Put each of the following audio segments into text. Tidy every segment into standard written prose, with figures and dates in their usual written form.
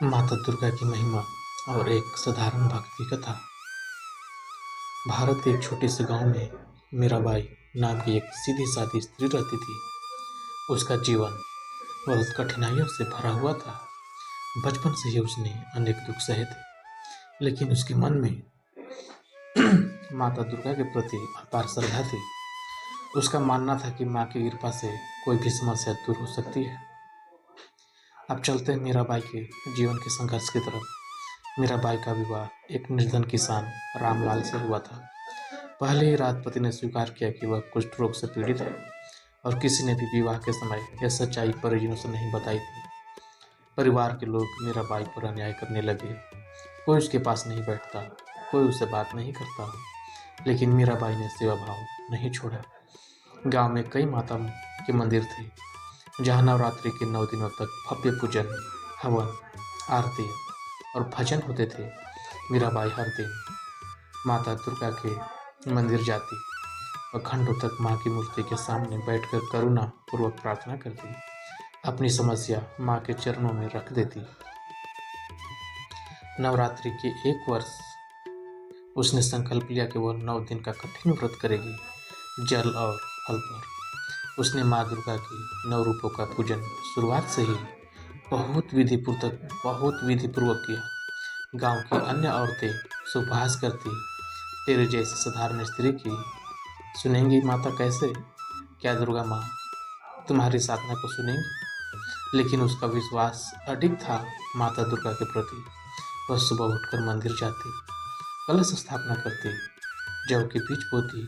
माता दुर्गा की महिमा और एक साधारण भक्ति कथा। भारत के एक छोटे से गांव में मीराबाई नाम की एक सीधी सादी स्त्री रहती थी। उसका जीवन बहुत कठिनाइयों से भरा हुआ था। बचपन से ही उसने अनेक दुख सहे थे, लेकिन उसके मन में माता दुर्गा के प्रति अपार श्रद्धा थी। उसका मानना था कि माँ की कृपा से कोई भी समस्या दूर हो सकती है। अब चलते हैं मीराबाई के जीवन के संघर्ष की तरफ। मीराबाई का विवाह एक निर्धन किसान रामलाल से हुआ था। पहले ही रात पति ने स्वीकार किया कि वह कुष्ठ रोग से पीड़ित है और किसी ने भी विवाह के समय यह सच्चाई परिजनों से नहीं बताई थी। परिवार के लोग मीराबाई पर अन्याय करने लगे। कोई उसके पास नहीं बैठता, कोई उससे बात नहीं करता, लेकिन मीराबाई ने सेवा भाव नहीं छोड़ा। गांव में कई माता के मंदिर थे, जहाँ नवरात्रि के 9 दिनों तक भव्य पूजन, हवन, आरती और भजन होते थे। मीराबाई हर दिन माता दुर्गा के मंदिर जाती और घंटों तक माँ की मूर्ति के सामने बैठकर करुणा पूर्वक प्रार्थना करती। अपनी समस्या माँ के चरणों में रख देती। नवरात्रि के एक वर्ष उसने संकल्प लिया कि वह 9 दिन का कठिन व्रत करेगी। जल और फल पर उसने माँ दुर्गा की 9 रूपों का पूजन शुरुआत से ही बहुत विधि पूर्वक किया। गांव की अन्य औरतें सुपहास करती, तेरे जैसी साधारण स्त्री की सुनेंगी माता कैसे? क्या दुर्गा माँ तुम्हारी साधना को सुनेंगी? लेकिन उसका विश्वास अडिग था माता दुर्गा के प्रति। वह सुबह उठकर मंदिर जाती, कलश स्थापना करती, जौ के बीज बोती,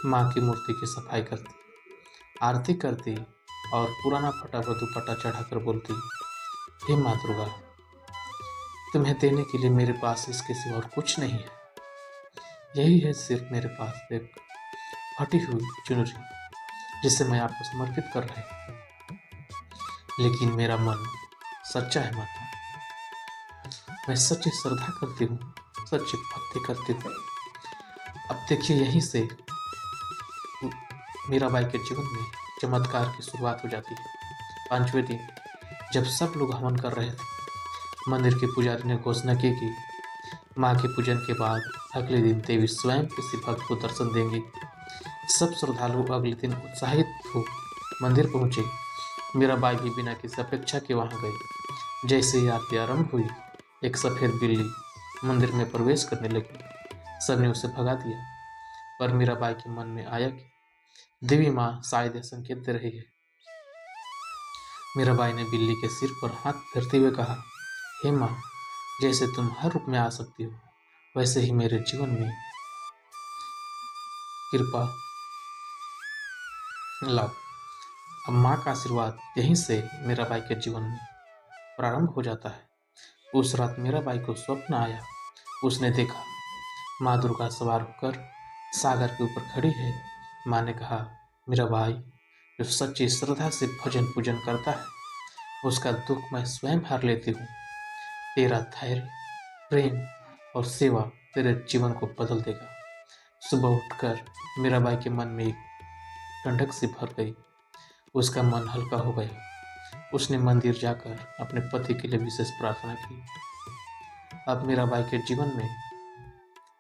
माँ की मूर्ति की सफाई करती, आरती करती और पुराना फटा हुआ दुपट्टा चढ़ाकर बोलती, हे माँ दुर्गा, तुम्हें देने के लिए मेरे पास इसके सिवा और कुछ नहीं है। यही है सिर्फ मेरे पास एक फटी हुई चुनरी, जिसे मैं आपको समर्पित कर रही हूँ। लेकिन मेरा मन सच्चा है माता, मैं सच्ची श्रद्धा करती हूँ, सच्ची भक्ति करती हूँ। अब देखिए, यहीं से मीराबाई के जीवन में चमत्कार की शुरुआत हो जाती है। 5वें दिन जब सब लोग हवन कर रहे थे, मंदिर के पुजारी ने घोषणा की कि माँ के पूजन के बाद अगले दिन देवी स्वयं किसी भक्त को दर्शन देंगी। सब श्रद्धालु अगले दिन उत्साहित हो मंदिर पहुंचे। मीराबाई भी बिना किसी अपेक्षा के वहां गई। जैसे ही आरती आरंभ हुई, एक सफेद बिल्ली मंदिर में प्रवेश करने लगी। सबने उसे भगा दिया, पर मीराबाई के मन में आया कि देवी माँ शायद यह संकेत दे रही है। मीराबाई ने बिल्ली के सिर पर हाथ फेरते हुए कहा, हे माँ, जैसे तुम हर रूप में आ सकती हो, वैसे ही मेरे जीवन में कृपा लाओ। अब माँ का आशीर्वाद यहीं से मीराबाई के जीवन में प्रारंभ हो जाता है। उस रात मीराबाई को स्वप्न आया। उसने देखा माँ दुर्गा सवार होकर सागर के ऊपर खड़ी है। माँ ने कहा, मीराबाई, जो सच्ची श्रद्धा से भजन पूजन करता है, उसका दुख मैं स्वयं हर लेती हूँ। तेरा धैर्य, प्रेम और सेवा तेरे जीवन को बदल देगा। सुबह उठकर मीराबाई के मन में एक ठंडक सी भर गई। उसका मन हल्का हो गया। उसने मंदिर जाकर अपने पति के लिए विशेष प्रार्थना की। अब मीराबाई के जीवन में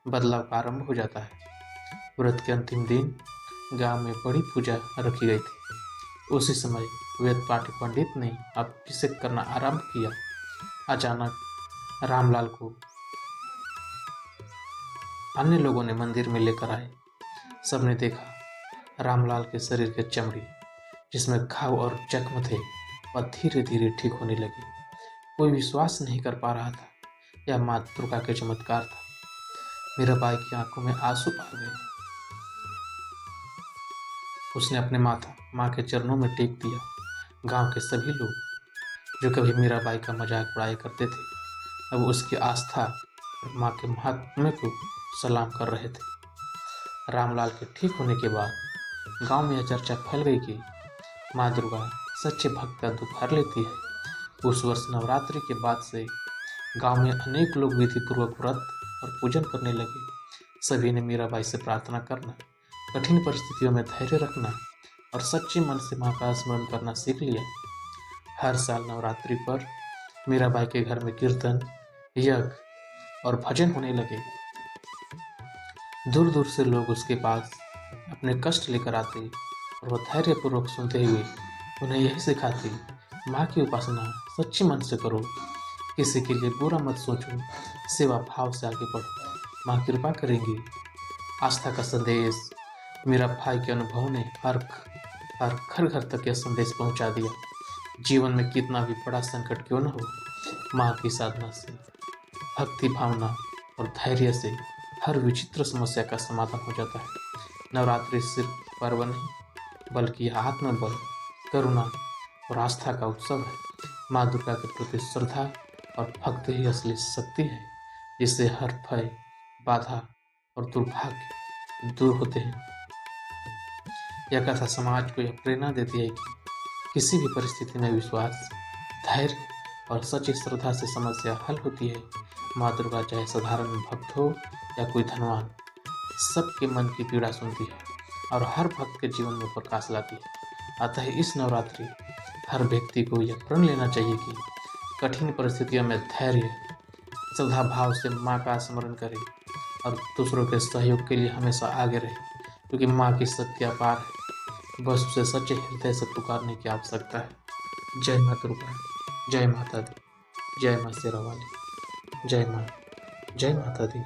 बदलाव आरंभ हो जाता है। व्रत के अंतिम दिन गांव में बड़ी पूजा रखी गई थी। उसी समय वेद पाठी पंडित ने अभिषेक करना आरंभ किया। अचानक रामलाल को अन्य लोगों ने मंदिर में लेकर आए। सबने देखा रामलाल के शरीर के चमड़ी, जिसमें घाव और जख्म थे, वह धीरे धीरे ठीक होने लगी। कोई विश्वास नहीं कर पा रहा था यह माँ दुर्गा के चमत्कार था। मीराबाई की आंखों में आंसू आ गए। उसने अपने माथा माँ के चरणों में टेक दिया। गांव के सभी लोग, जो कभी मीराबाई का मजाक उड़ाया करते थे, अब उसकी आस्था और माँ के महात्म्य को सलाम कर रहे थे। रामलाल के ठीक होने के बाद गांव में यह चर्चा फैल गई कि माँ दुर्गा सच्चे भक्त का दुख हर लेती है। उस वर्ष नवरात्रि के बाद से गांव में अनेक लोग विधि पूर्वक व्रत और पूजन करने लगे। सभी ने मीराबाई से प्रार्थना करना, कठिन परिस्थितियों में धैर्य रखना और सच्चे मन से माँ का स्मरण करना सीख लिया। हर साल नवरात्रि पर मीराबाई के घर में कीर्तन, यज्ञ और भजन होने लगे। दूर दूर से लोग उसके पास अपने कष्ट लेकर आते और वह धैर्यपूर्वक सुनते हुए उन्हें यही सिखाती, माँ की उपासना सच्चे मन से करो, किसी के लिए बुरा मत सोचो, सेवा भाव से आगे बढ़ो, माँ कृपा करेंगी। आस्था का संदेश मीरा भाई के अनुभव ने हर घर घर तक यह संदेश पहुंचा दिया। जीवन में कितना भी बड़ा संकट क्यों न हो, माँ की साधना से, भक्ति भावना और धैर्य से हर विचित्र समस्या का समाधान हो जाता है। नवरात्रि सिर्फ पर्व नहीं, बल्कि यह आत्मबल, करुणा और आस्था का उत्सव है। माँ दुर्गा के प्रति श्रद्धा और भक्ति ही असली शक्ति है, जिससे हर भय, बाधा और दुर्भाग्य दूर होते हैं। यह कथा समाज को यह प्रेरणा देती है कि किसी भी परिस्थिति में विश्वास, धैर्य और सच्ची श्रद्धा से समस्या हल होती है। माँ दुर्गा चाहे साधारण भक्त हो या कोई धनवान, सबके मन की पीड़ा सुनती है और हर भक्त के जीवन में प्रकाश लाती है। अतः इस नवरात्रि हर व्यक्ति को यह प्रण लेना चाहिए कि कठिन परिस्थितियों में धैर्य, श्रद्धा भाव से माँ का स्मरण करे और दूसरों के सहयोग के लिए हमेशा आगे रहे, क्योंकि माँ की शक्ति अपार है। बस उसे सच्चे हृदय से पुकारने की आवश्यकता है। जय माँ दुर्गा, जय माता दी, जय माँ शेरा वाली, जय माँ, जय माता दी।